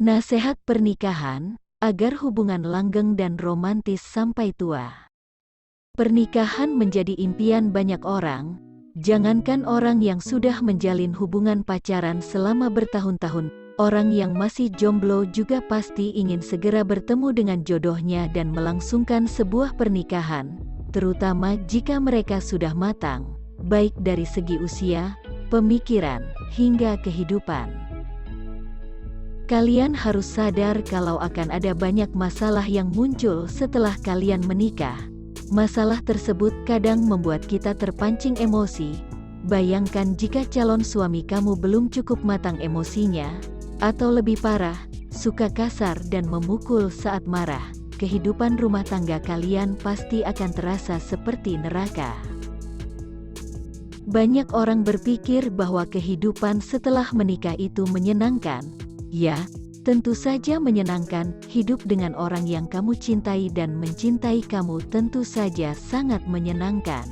Nasehat pernikahan, agar hubungan langgeng dan romantis sampai tua. Pernikahan menjadi impian banyak orang, jangankan orang yang sudah menjalin hubungan pacaran selama bertahun-tahun, orang yang masih jomblo juga pasti ingin segera bertemu dengan jodohnya dan melangsungkan sebuah pernikahan, terutama jika mereka sudah matang, baik dari segi usia, pemikiran, hingga kehidupan. Kalian harus sadar kalau akan ada banyak masalah yang muncul setelah kalian menikah. Masalah tersebut kadang membuat kita terpancing emosi. Bayangkan jika calon suami kamu belum cukup matang emosinya, atau lebih parah, suka kasar dan memukul saat marah. Kehidupan rumah tangga kalian pasti akan terasa seperti neraka. Banyak orang berpikir bahwa kehidupan setelah menikah itu menyenangkan. Ya, tentu saja menyenangkan, hidup dengan orang yang kamu cintai dan mencintai kamu tentu saja sangat menyenangkan.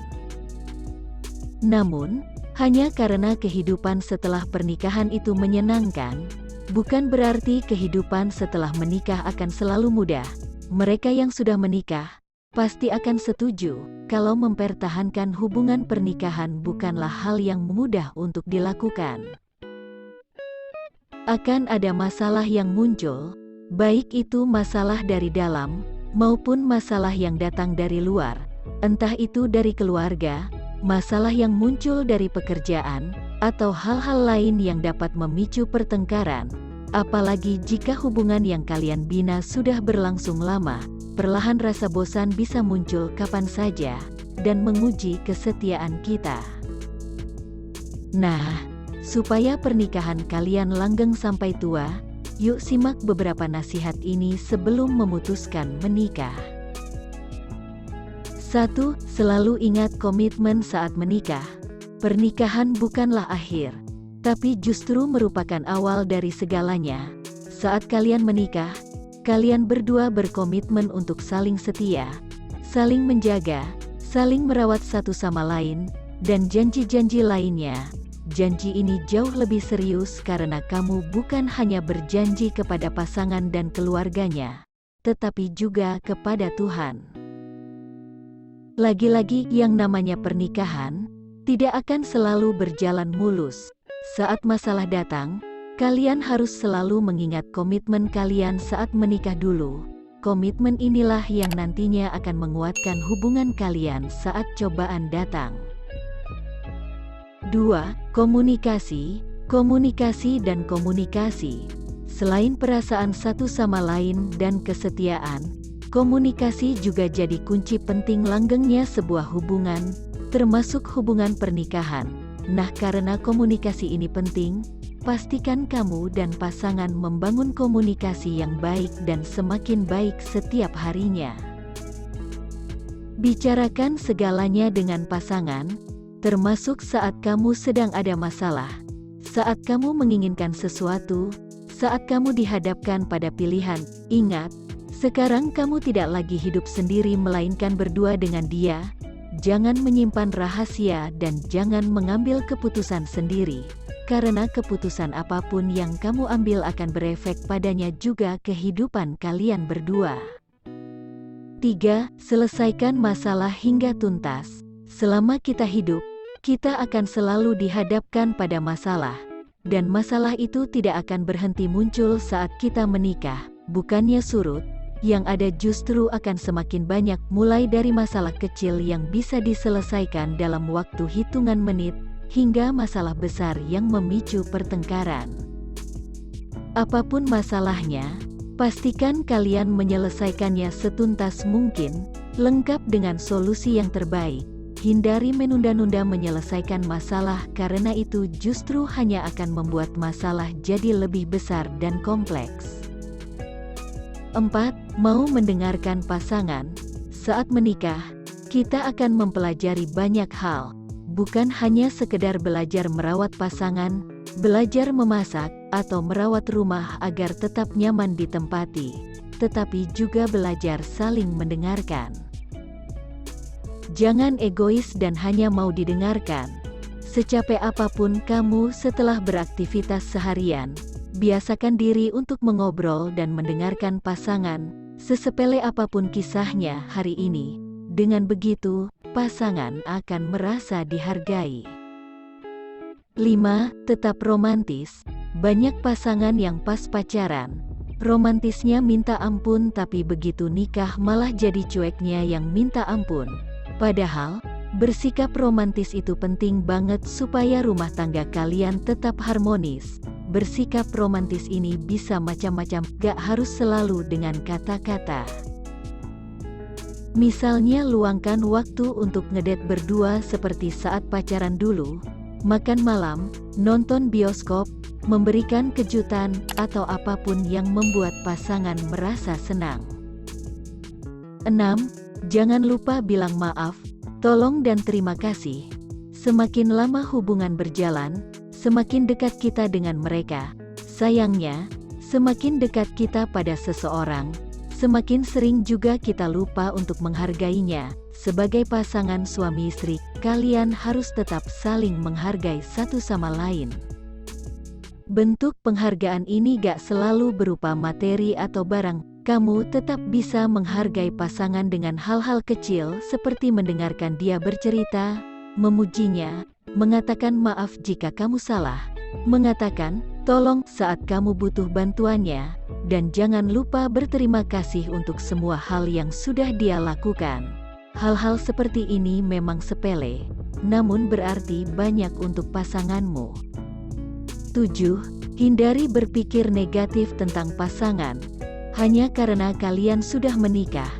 Namun, hanya karena kehidupan setelah pernikahan itu menyenangkan, bukan berarti kehidupan setelah menikah akan selalu mudah. Mereka yang sudah menikah, pasti akan setuju, kalau mempertahankan hubungan pernikahan bukanlah hal yang mudah untuk dilakukan. Akan ada masalah yang muncul, baik itu masalah dari dalam, maupun masalah yang datang dari luar, entah itu dari keluarga, masalah yang muncul dari pekerjaan, atau hal-hal lain yang dapat memicu pertengkaran. Apalagi jika hubungan yang kalian bina sudah berlangsung lama, perlahan rasa bosan bisa muncul kapan saja, dan menguji kesetiaan kita. Nah, supaya pernikahan kalian langgeng sampai tua, yuk simak beberapa nasihat ini sebelum memutuskan menikah. 1. Selalu ingat komitmen saat menikah. Pernikahan bukanlah akhir, tapi justru merupakan awal dari segalanya. Saat kalian menikah, kalian berdua berkomitmen untuk saling setia, saling menjaga, saling merawat satu sama lain, dan janji-janji lainnya. Janji ini jauh lebih serius karena kamu bukan hanya berjanji kepada pasangan dan keluarganya, tetapi juga kepada Tuhan. Lagi-lagi yang namanya pernikahan, tidak akan selalu berjalan mulus. Saat masalah datang, kalian harus selalu mengingat komitmen kalian saat menikah dulu. Komitmen inilah yang nantinya akan menguatkan hubungan kalian saat cobaan datang. 2. Komunikasi, komunikasi dan komunikasi. Selain perasaan satu sama lain dan kesetiaan, komunikasi juga jadi kunci penting langgengnya sebuah hubungan, termasuk hubungan pernikahan. Nah, karena komunikasi ini penting, pastikan kamu dan pasangan membangun komunikasi yang baik dan semakin baik setiap harinya. Bicarakan segalanya dengan pasangan, termasuk saat kamu sedang ada masalah, saat kamu menginginkan sesuatu, saat kamu dihadapkan pada pilihan. Ingat, sekarang kamu tidak lagi hidup sendiri melainkan berdua dengan dia. Jangan menyimpan rahasia dan jangan mengambil keputusan sendiri, karena keputusan apapun yang kamu ambil akan berefek padanya juga kehidupan kalian berdua. 3. Selesaikan masalah hingga tuntas. Selama kita hidup, kita akan selalu dihadapkan pada masalah, dan masalah itu tidak akan berhenti muncul saat kita menikah, bukannya surut, yang ada justru akan semakin banyak, mulai dari masalah kecil yang bisa diselesaikan dalam waktu hitungan menit, hingga masalah besar yang memicu pertengkaran. Apapun masalahnya, pastikan kalian menyelesaikannya setuntas mungkin, lengkap dengan solusi yang terbaik. Hindari menunda-nunda menyelesaikan masalah karena itu justru hanya akan membuat masalah jadi lebih besar dan kompleks. 4. Mau mendengarkan pasangan. Saat menikah, kita akan mempelajari banyak hal, bukan hanya sekedar belajar merawat pasangan, belajar memasak, atau merawat rumah agar tetap nyaman ditempati, tetapi juga belajar saling mendengarkan. Jangan egois dan hanya mau didengarkan. Secapek apapun kamu setelah beraktivitas seharian, biasakan diri untuk mengobrol dan mendengarkan pasangan, sesepele apapun kisahnya hari ini. Dengan begitu, pasangan akan merasa dihargai. 5. Tetap romantis. Banyak pasangan yang pas pacaran, romantisnya minta ampun, tapi begitu nikah malah jadi cueknya yang minta ampun. Padahal, bersikap romantis itu penting banget supaya rumah tangga kalian tetap harmonis. Bersikap romantis ini bisa macam-macam, gak harus selalu dengan kata-kata. Misalnya luangkan waktu untuk ngedate berdua seperti saat pacaran dulu, makan malam, nonton bioskop, memberikan kejutan, atau apapun yang membuat pasangan merasa senang. 6. Jangan lupa bilang maaf, tolong dan terima kasih. Semakin lama hubungan berjalan, semakin dekat kita dengan mereka. Sayangnya, semakin dekat kita pada seseorang, semakin sering juga kita lupa untuk menghargainya. Sebagai pasangan suami istri, kalian harus tetap saling menghargai satu sama lain. Bentuk penghargaan ini gak selalu berupa materi atau barang. Kamu tetap bisa menghargai pasangan dengan hal-hal kecil seperti mendengarkan dia bercerita, memujinya, mengatakan maaf jika kamu salah, mengatakan tolong saat kamu butuh bantuannya, dan jangan lupa berterima kasih untuk semua hal yang sudah dia lakukan. Hal-hal seperti ini memang sepele, namun berarti banyak untuk pasanganmu. 7. Hindari berpikir negatif tentang pasangan. Hanya karena kalian sudah menikah,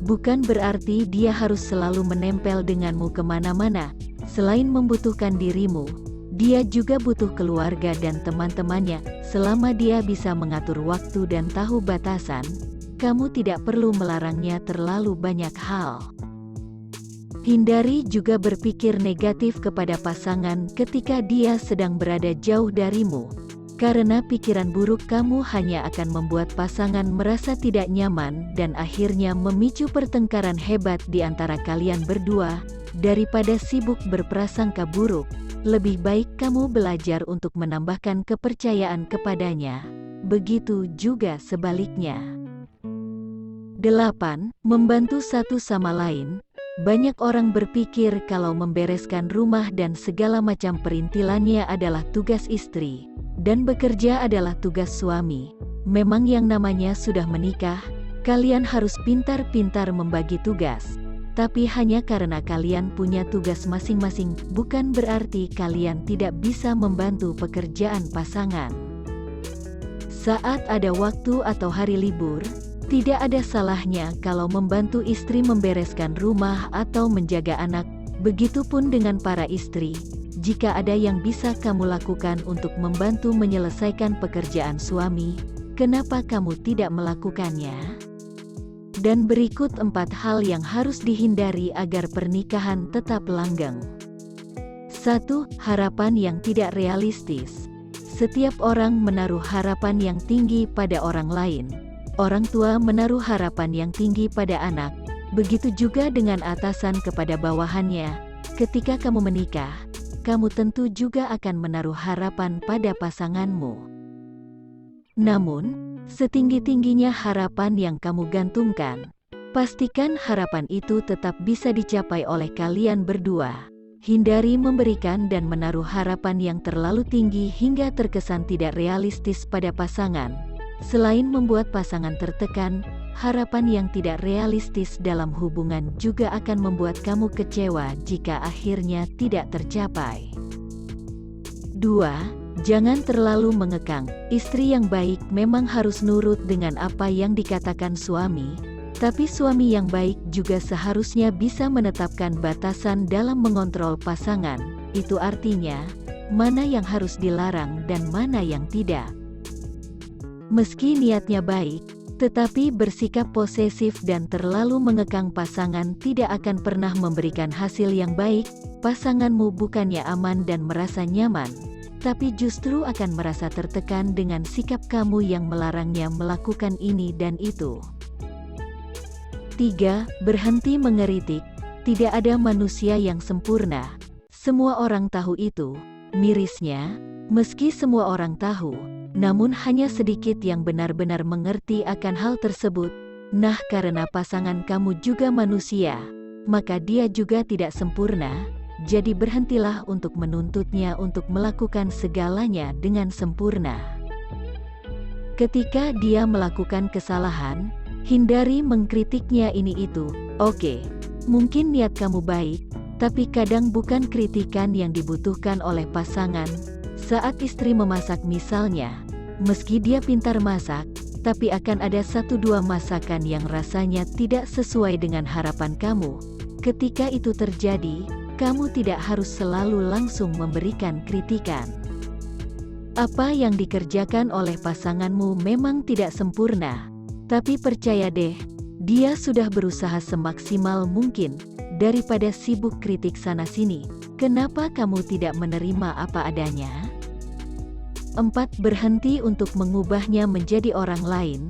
bukan berarti dia harus selalu menempel denganmu kemana-mana. Selain membutuhkan dirimu, dia juga butuh keluarga dan teman-temannya. Selama dia bisa mengatur waktu dan tahu batasan, kamu tidak perlu melarangnya terlalu banyak hal. Hindari juga berpikir negatif kepada pasangan ketika dia sedang berada jauh darimu, karena pikiran buruk kamu hanya akan membuat pasangan merasa tidak nyaman dan akhirnya memicu pertengkaran hebat di antara kalian berdua. Daripada sibuk berprasangka buruk, lebih baik kamu belajar untuk menambahkan kepercayaan kepadanya. Begitu juga sebaliknya. 8. Membantu satu sama lain. Banyak orang berpikir kalau membereskan rumah dan segala macam perintilannya adalah tugas istri, dan bekerja adalah tugas suami. Memang yang namanya sudah menikah, kalian harus pintar-pintar membagi tugas. Tapi hanya karena kalian punya tugas masing-masing, bukan berarti kalian tidak bisa membantu pekerjaan pasangan. Saat ada waktu atau hari libur, tidak ada salahnya kalau membantu istri membereskan rumah atau menjaga anak. Begitupun dengan para istri, jika ada yang bisa kamu lakukan untuk membantu menyelesaikan pekerjaan suami, kenapa kamu tidak melakukannya? Dan berikut 4 hal yang harus dihindari agar pernikahan tetap langgeng. 1. Harapan yang tidak realistis. Setiap orang menaruh harapan yang tinggi pada orang lain. Orang tua menaruh harapan yang tinggi pada anak, begitu juga dengan atasan kepada bawahannya. Ketika kamu menikah, kamu tentu juga akan menaruh harapan pada pasanganmu. Namun, setinggi-tingginya harapan yang kamu gantungkan, pastikan harapan itu tetap bisa dicapai oleh kalian berdua. Hindari memberikan dan menaruh harapan yang terlalu tinggi hingga terkesan tidak realistis pada pasangan. Selain membuat pasangan tertekan, harapan yang tidak realistis dalam hubungan juga akan membuat kamu kecewa jika akhirnya tidak tercapai. 2. Jangan terlalu mengekang. Istri yang baik memang harus nurut dengan apa yang dikatakan suami, tapi suami yang baik juga seharusnya bisa menetapkan batasan dalam mengontrol pasangan. Itu artinya, mana yang harus dilarang dan mana yang tidak. Meski niatnya baik, tetapi bersikap posesif dan terlalu mengekang pasangan tidak akan pernah memberikan hasil yang baik. Pasanganmu bukannya aman dan merasa nyaman, tapi justru akan merasa tertekan dengan sikap kamu yang melarangnya melakukan ini dan itu. 3. Berhenti mengeritik. Tidak ada manusia yang sempurna. Semua orang tahu itu. Mirisnya, meski semua orang tahu, namun hanya sedikit yang benar-benar mengerti akan hal tersebut. Nah, karena pasangan kamu juga manusia, maka dia juga tidak sempurna, jadi berhentilah untuk menuntutnya untuk melakukan segalanya dengan sempurna. Ketika dia melakukan kesalahan, hindari mengkritiknya ini itu. Oke, mungkin niat kamu baik, tapi kadang bukan kritikan yang dibutuhkan oleh pasangan. Saat istri memasak misalnya, meski dia pintar masak, tapi akan ada 1-2 masakan yang rasanya tidak sesuai dengan harapan kamu. Ketika itu terjadi, kamu tidak harus selalu langsung memberikan kritikan. Apa yang dikerjakan oleh pasanganmu memang tidak sempurna, tapi percaya deh, dia sudah berusaha semaksimal mungkin. Daripada sibuk kritik sana-sini, kenapa kamu tidak menerima apa adanya? 4. Berhenti untuk mengubahnya menjadi orang lain.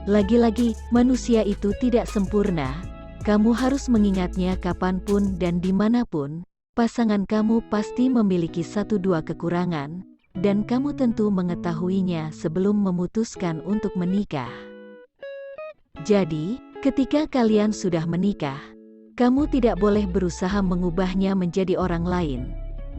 Lagi-lagi, manusia itu tidak sempurna. Kamu harus mengingatnya kapanpun dan dimanapun. Pasangan kamu pasti memiliki 1-2 kekurangan, dan kamu tentu mengetahuinya sebelum memutuskan untuk menikah. Jadi, ketika kalian sudah menikah, kamu tidak boleh berusaha mengubahnya menjadi orang lain.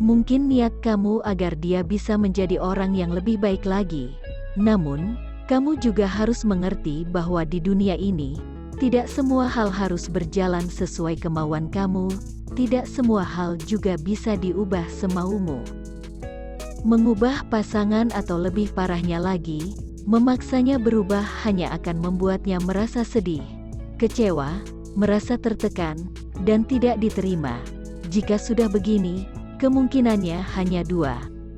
Mungkin niat kamu agar dia bisa menjadi orang yang lebih baik lagi. Namun, kamu juga harus mengerti bahwa di dunia ini, tidak semua hal harus berjalan sesuai kemauan kamu, tidak semua hal juga bisa diubah semaumu. Mengubah pasangan atau lebih parahnya lagi, memaksanya berubah hanya akan membuatnya merasa sedih, kecewa, merasa tertekan, dan tidak diterima. Jika sudah begini, kemungkinannya hanya 2.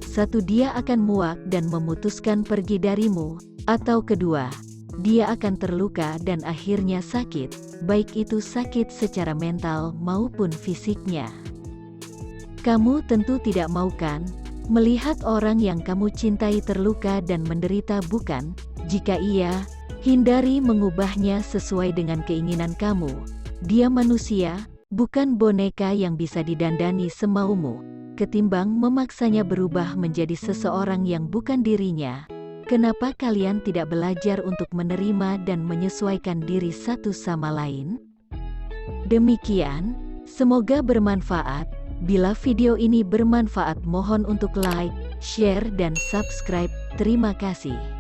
1. Dia akan muak dan memutuskan pergi darimu, atau kedua, dia akan terluka dan akhirnya sakit, baik itu sakit secara mental maupun fisiknya. Kamu tentu tidak mau kan, melihat orang yang kamu cintai terluka dan menderita, bukan? Jika iya, hindari mengubahnya sesuai dengan keinginan kamu. Dia manusia, bukan boneka yang bisa didandani semaumu. Ketimbang memaksanya berubah menjadi seseorang yang bukan dirinya, kenapa kalian tidak belajar untuk menerima dan menyesuaikan diri satu sama lain? Demikian, semoga bermanfaat. Bila video ini bermanfaat, mohon untuk like, share, dan subscribe. Terima kasih.